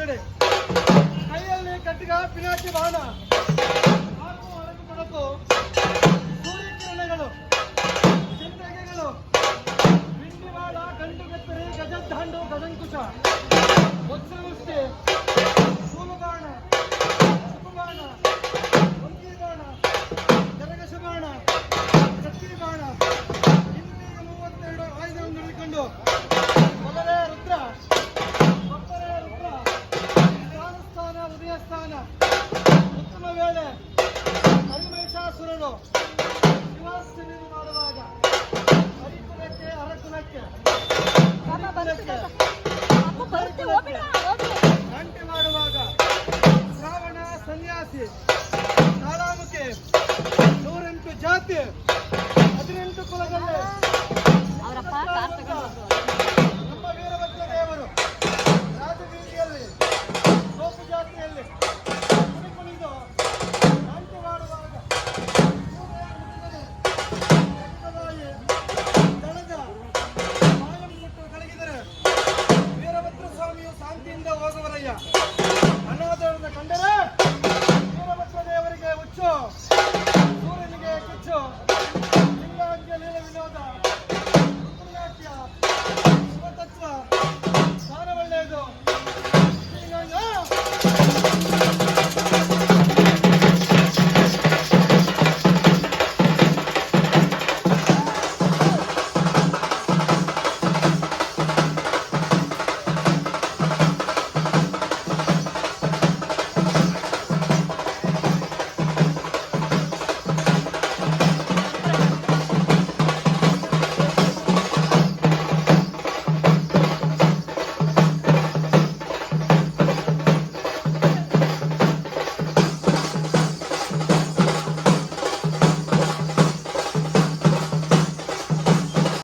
ಮುನ್ನಡೆ. ಕೈಯಲ್ಲಿ ಖಡ್ಗ ಪಿನಾಕಿ ಬಾಣ, ಹಾಕು ಹೊರಗು ಕೊಡಕು ಸೂರ್ಯಕಿರಣಗಳು, ಚಿಂತೆಗೆಗಳು, ಬಿಂಡಿವಾಳ, ಗಂಡು ಕತ್ತರಿ, ಗಜದ್ದಾಂಡು, ಗಜಂಕುಶ, ವಜ್ರಮುಷ್ಟಿ, ಶೂಲಬಾಣ, ಸುಪಬಾಣ, ಒಂಗಿ ಬಾಣ, ಕರಗಸ ಬಾಣ, ಕತ್ತಿ ಬಾಣ, ಇಂದಿಗೆ 32 ಆಯುಧವನ್ನು ಹಿಡಿದುಕೊಂಡು ಮೊದಲೇ ರುದ್ರ, ಒಬ್ಬರೇ ರುದ್ರ, ಸ್ಥಾನ ಉದಯಸ್ಥಾನ, ಉತ್ತಮ ವೇಳೆ ಹರಿಮಹಿಷಾಸುರನು ಶಿವಾಸ್ತನಿ ಮಾಡುವಾಗ ಹರಿಕುಲಕ್ಕೆ ಅರಕುಲಕ್ಕೆ ಗಂಟೆ ಮಾಡುವಾಗ ಶ್ರಾವಣ ಸನ್ಯಾಸಿ, ತಾಳಾಮುಖಿ, 108 ಜಾತಿ